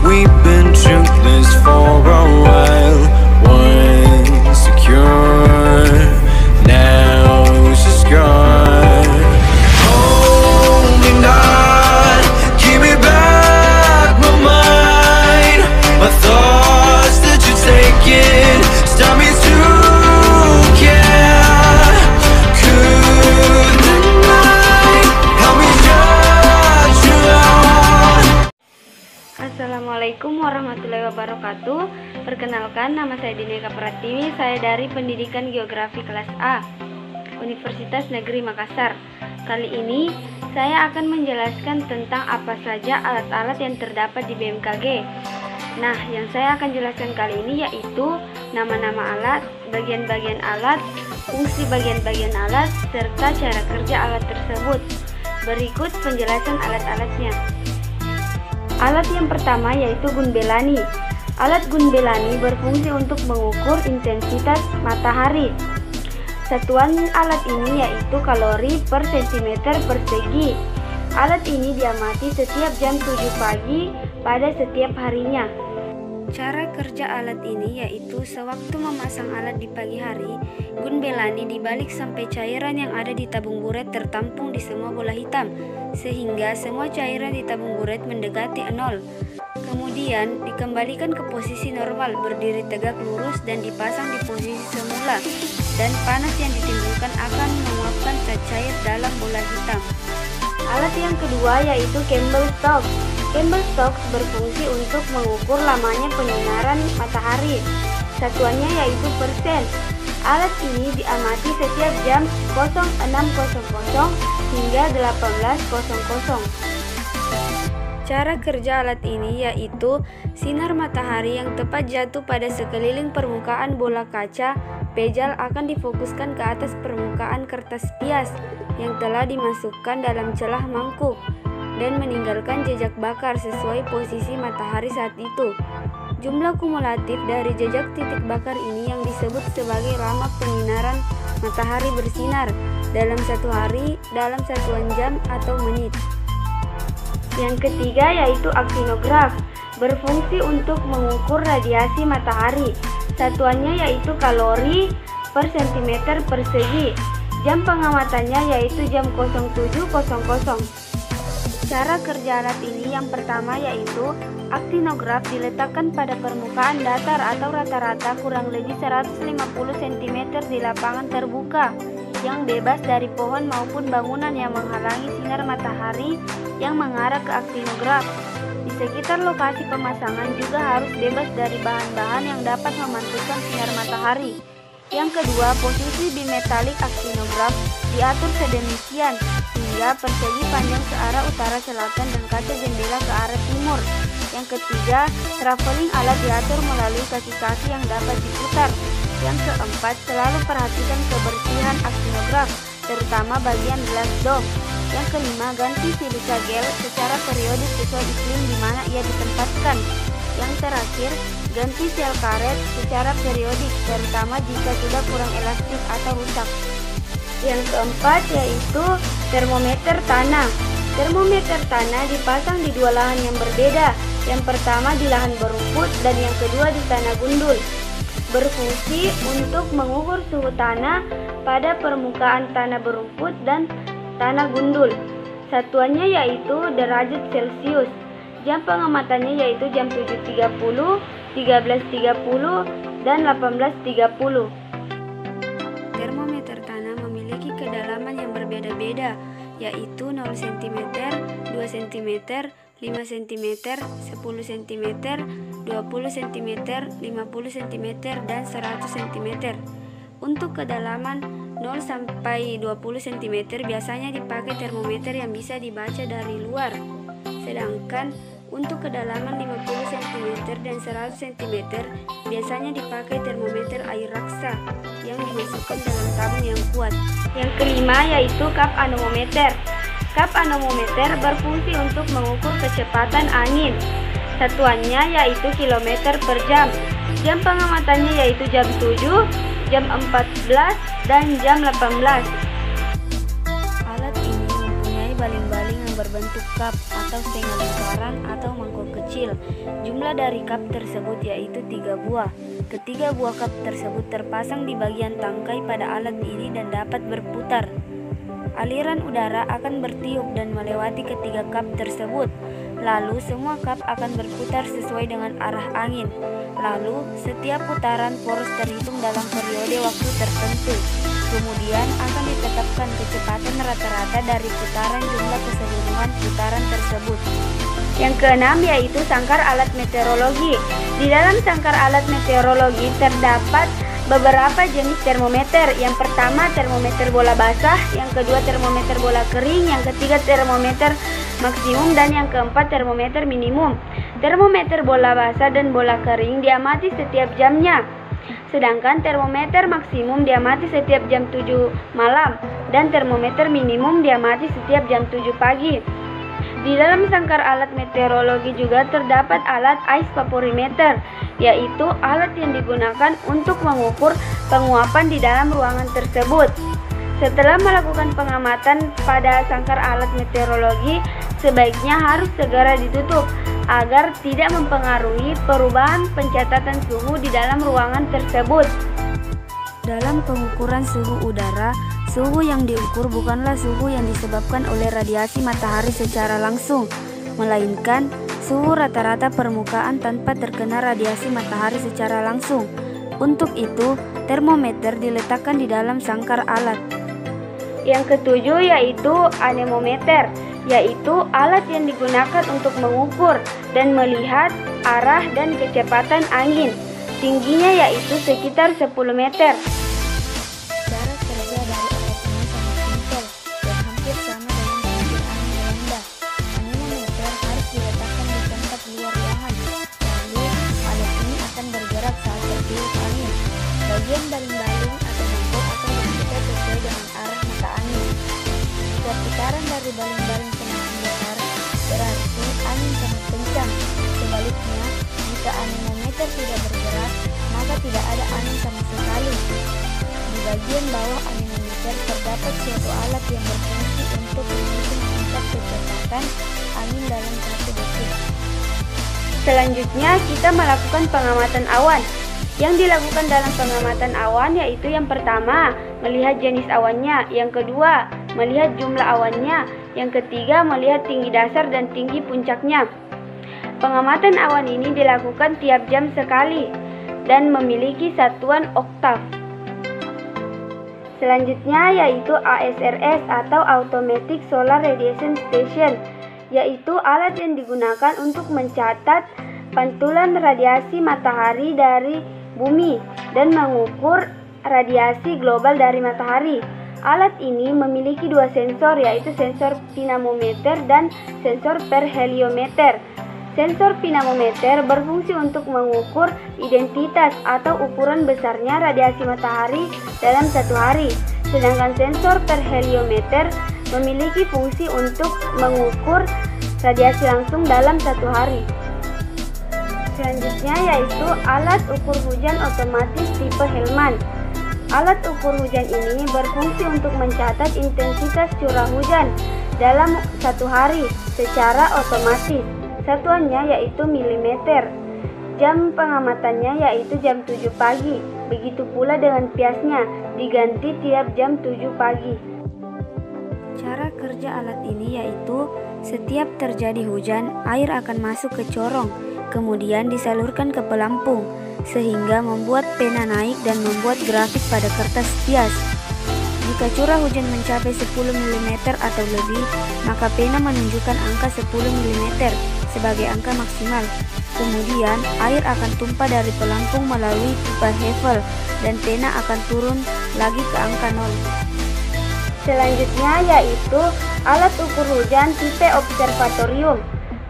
We've been truthless for a while. Once secure, now it's just gone. Holding on, keep me back my mind. My thoughts that you're taking stop me to care. Could the night help me judge you out? Assalamualaikum warahmatullahi wabarakatuh. Perkenalkan, nama saya Dineka Pratiwi. Saya dari Pendidikan Geografi kelas A, Universitas Negeri Makassar. Kali ini saya akan menjelaskan tentang apa saja alat-alat yang terdapat di BMKG. Nah, yang saya akan jelaskan kali ini yaitu nama-nama alat, bagian-bagian alat, fungsi bagian-bagian alat, serta cara kerja alat tersebut. Berikut penjelasan alat-alatnya. Alat yang pertama yaitu gunbelani. Alat gunbelani berfungsi untuk mengukur intensitas matahari. Satuan alat ini yaitu kalori per centimeter persegi. Alat ini diamati setiap jam 7 pagi pada setiap harinya. Cara kerja alat ini yaitu sewaktu memasang alat di pagi hari, gunbelani dibalik sampai cairan yang ada di tabung buret tertampung di semua bola hitam, sehingga semua cairan di tabung buret mendekati 0. Kemudian dikembalikan ke posisi normal, berdiri tegak lurus dan dipasang di posisi semula, dan panas yang ditimbulkan akan menguapkan zat cair dalam bola hitam. Alat yang kedua yaitu Campbell Stokes. Campbell Stokes berfungsi untuk mengukur lamanya penyinaran matahari. Satuannya yaitu persen. Alat ini diamati setiap jam 06.00 hingga 18.00. Cara kerja alat ini yaitu sinar matahari yang tepat jatuh pada sekeliling permukaan bola kaca pejal akan difokuskan ke atas permukaan kertas pias yang telah dimasukkan dalam celah mangkuk dan meninggalkan jejak bakar sesuai posisi matahari saat itu. Jumlah kumulatif dari jejak titik bakar ini yang disebut sebagai lama penyinaran matahari bersinar dalam satu hari dalam satuan jam atau menit. Yang ketiga yaitu aktinograf, berfungsi untuk mengukur radiasi matahari. Satuannya yaitu kalori per centimeter persegi. Jam pengamatannya yaitu jam 07.00. Cara kerja alat ini yang pertama yaitu aktinograf diletakkan pada permukaan datar atau rata-rata kurang lebih 150 cm di lapangan terbuka yang bebas dari pohon maupun bangunan yang menghalangi sinar matahari yang mengarah ke aktinograf. Di sekitar lokasi pemasangan juga harus bebas dari bahan-bahan yang dapat memantulkan sinar matahari. Yang kedua, posisi bimetalik aktinograf diatur sedemikian hingga persegi panjang ke arah utara selatan dan kaca jendela ke arah timur. Yang ketiga, traveling alat diatur melalui kaki-kaki yang dapat diputar. Yang keempat, selalu perhatikan kebersihan aktinograf, terutama bagian glass dome. Yang kelima, ganti silika gel secara periodik sesuai iklim di mana ia ditempatkan. Yang terakhir, ganti sel karet secara periodik, terutama jika sudah kurang elastis atau rusak. Yang keempat yaitu termometer tanah. Termometer tanah dipasang di dua lahan yang berbeda. Yang pertama di lahan berumput dan yang kedua di tanah gundul. Berfungsi untuk mengukur suhu tanah pada permukaan tanah berumput dan tanah gundul. Satuannya yaitu derajat Celcius. Jam pengamatannya yaitu jam 7.30, 13.30, dan 18.30. Termometer tanah memiliki kedalaman yang berbeda-beda, yaitu 0 cm, 2 cm, 5 cm, 10 cm, 20 cm, 50 cm, dan 100 cm. Untuk kedalaman 0 sampai 20 cm biasanya dipakai termometer yang bisa dibaca dari luar. Sedangkan untuk kedalaman 50 cm dan 100 cm biasanya dipakai termometer air raksa yang dimasukkan dalam tabung yang kuat. Yang kelima yaitu kap anemometer. Kap anemometer berfungsi untuk mengukur kecepatan angin. Satuannya yaitu kilometer per jam. Jam pengamatannya yaitu jam 7, jam 14, dan jam 18. Alat ini mempunyai baling-baling yang berbentuk cup atau setengah lingkaran atau mangkok kecil. Jumlah dari cup tersebut yaitu 3 buah. Ketiga buah cup tersebut terpasang di bagian tangkai pada alat ini dan dapat berputar. Aliran udara akan bertiup dan melewati ketiga cup tersebut. Lalu semua cup akan berputar sesuai dengan arah angin. Lalu setiap putaran poros terhitung dalam periode waktu tertentu. Kemudian akan ditetapkan kecepatan rata-rata dari putaran jumlah keseluruhan putaran tersebut. Yang keenam yaitu sangkar alat meteorologi. Di dalam sangkar alat meteorologi terdapat beberapa jenis termometer. Yang pertama termometer bola basah, yang kedua termometer bola kering, yang ketiga termometer maksimum, dan yang keempat termometer minimum. Termometer bola basah dan bola kering diamati setiap jamnya. Sedangkan termometer maksimum diamati setiap jam 7 malam dan termometer minimum diamati setiap jam 7 pagi. Di dalam sangkar alat meteorologi juga terdapat alat ice vaporimeter, yaitu alat yang digunakan untuk mengukur penguapan di dalam ruangan tersebut. Setelah melakukan pengamatan pada sangkar alat meteorologi, sebaiknya harus segera ditutup agar tidak mempengaruhi perubahan pencatatan suhu di dalam ruangan tersebut. Dalam pengukuran suhu udara, suhu yang diukur bukanlah suhu yang disebabkan oleh radiasi matahari secara langsung, melainkan suhu rata-rata permukaan tanpa terkena radiasi matahari secara langsung. Untuk itu, termometer diletakkan di dalam sangkar alat. Yang ketujuh yaitu anemometer, yaitu alat yang digunakan untuk mengukur dan melihat arah dan kecepatan angin. Tingginya yaitu sekitar 10 meter. Cara kerja dari alat ini sangat simpel dan hampir sama dengan penggunaan Belanda. Anemometer harus diletakkan di tempat luar ruangan. Lalu alat ini akan bergerak saat tertiup angin. Bagian baling-baling atau mangkok akan berputar sesuai dengan arah mata angin. Jika putaran dari baling-baling semakin besar, berarti angin sangat kencang. Sebaliknya, jika anemometer tidak bergerak, maka tidak ada angin sama sekali. Di bagian bawah anemometer terdapat suatu alat yang berfungsi untuk menghitung tingkat kecepatan angin dalam 1 detik. Selanjutnya, kita melakukan pengamatan awan. Yang dilakukan dalam pengamatan awan yaitu yang pertama, melihat jenis awannya, yang kedua, melihat jumlah awannya, yang ketiga, melihat tinggi dasar dan tinggi puncaknya. Pengamatan awan ini dilakukan tiap jam sekali dan memiliki satuan oktav. Selanjutnya yaitu ASRS atau Automatic Solar Radiation Station, yaitu alat yang digunakan untuk mencatat pantulan radiasi matahari dari bumi dan mengukur radiasi global dari matahari. Alat ini memiliki 2 sensor, yaitu sensor pinamometer dan sensor perheliometer. Sensor pinamometer berfungsi untuk mengukur identitas atau ukuran besarnya radiasi matahari dalam 1 hari. Sedangkan sensor perheliometer memiliki fungsi untuk mengukur radiasi langsung dalam 1 hari. Selanjutnya yaitu alat ukur hujan otomatis tipe Hellman. Alat ukur hujan ini berfungsi untuk mencatat intensitas curah hujan dalam 1 hari secara otomatis. Satuannya yaitu milimeter. Jam pengamatannya yaitu jam 7 pagi. Begitu pula dengan piasnya, diganti tiap jam 7 pagi. Cara kerja alat ini yaitu setiap terjadi hujan, air akan masuk ke corong, kemudian disalurkan ke pelampung, sehingga membuat pena naik dan membuat grafik pada kertas pias. Jika curah hujan mencapai 10 mm atau lebih, maka pena menunjukkan angka 10 mm sebagai angka maksimal. Kemudian, air akan tumpah dari pelampung melalui pipa Hefel dan pena akan turun lagi ke angka 0. Selanjutnya yaitu alat ukur hujan tipe observatorium.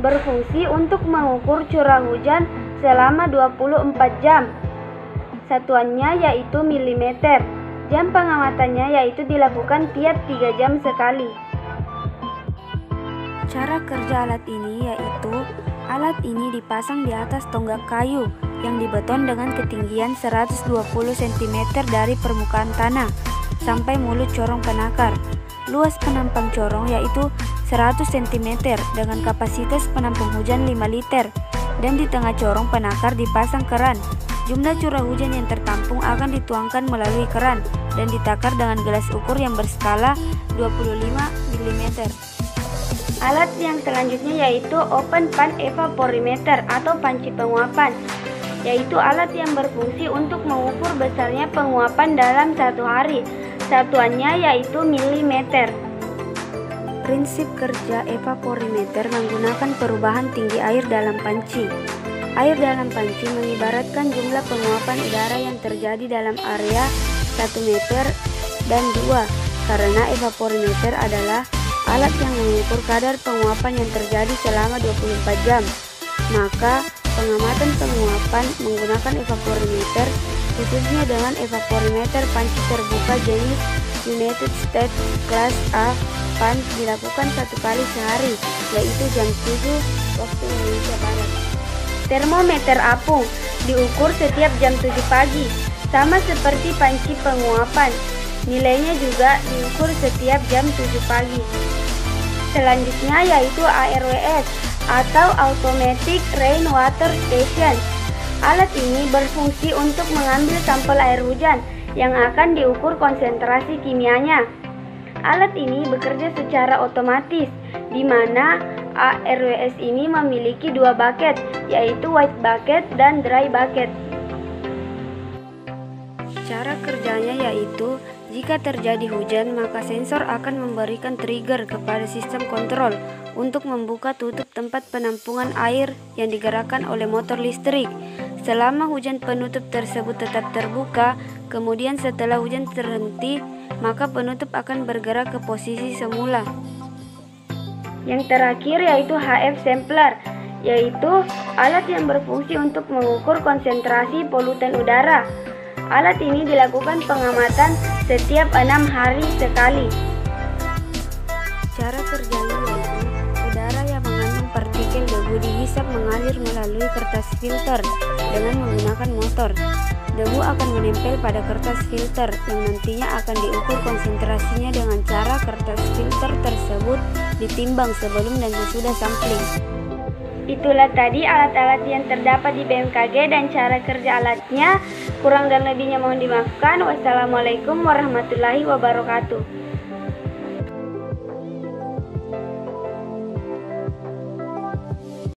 Berfungsi untuk mengukur curah hujan selama 24 jam. Satuannya yaitu milimeter. Jam pengamatannya yaitu dilakukan tiap 3 jam sekali. Cara kerja alat ini yaitu alat ini dipasang di atas tonggak kayu yang dibeton dengan ketinggian 120 cm dari permukaan tanah sampai mulut corong penakar. Luas penampang corong yaitu 100 cm dengan kapasitas penampung hujan 5 liter. dan di tengah corong penakar dipasang keran. Jumlah curah hujan yang tertampung akan dituangkan melalui keran dan ditakar dengan gelas ukur yang berskala 25 mm. Alat yang selanjutnya yaitu open pan evaporimeter atau panci penguapan, yaitu alat yang berfungsi untuk mengukur besarnya penguapan dalam satu hari. Satuannya yaitu milimeter. Prinsip kerja evaporimeter menggunakan perubahan tinggi air dalam panci. Air dalam panci mengibaratkan jumlah penguapan udara yang terjadi dalam area 1 meter dan 2, karena evaporimeter adalah alat yang mengukur kadar penguapan yang terjadi selama 24 jam. Maka, pengamatan penguapan menggunakan evaporimeter, khususnya dengan evaporimeter panci terbuka jenis United States Class A pan, dilakukan 1 kali sehari, yaitu jam 7 waktu Indonesia Barat. Termometer apung diukur setiap jam 7 pagi, sama seperti panci penguapan. Nilainya juga diukur setiap jam 7 pagi. Selanjutnya yaitu ARWS atau Automatic Rainwater Station. Alat ini berfungsi untuk mengambil sampel air hujan yang akan diukur konsentrasi kimianya. Alat ini bekerja secara otomatis, di mana ARWS ini memiliki 2 bucket, yaitu white bucket dan dry bucket. Cara kerjanya yaitu, jika terjadi hujan, maka sensor akan memberikan trigger kepada sistem kontrol untuk membuka tutup tempat penampungan air yang digerakkan oleh motor listrik. Selama hujan penutup tersebut tetap terbuka, kemudian setelah hujan terhenti, maka penutup akan bergerak ke posisi semula. Yang terakhir yaitu HF sampler, yaitu alat yang berfungsi untuk mengukur konsentrasi polutan udara. Alat ini dilakukan pengamatan setiap 6 hari sekali. Cara kerjanya yaitu, udara yang mengandung partikel debu dihisap mengalir melalui kertas filter dengan menggunakan motor. Debu akan menempel pada kertas filter yang nantinya akan diukur konsentrasinya dengan cara kertas filter tersebut ditimbang sebelum dan sesudah sampling. Itulah tadi alat-alat yang terdapat di BMKG dan cara kerja alatnya. Kurang dan lebihnya mohon dimaafkan. Wassalamualaikum warahmatullahi wabarakatuh.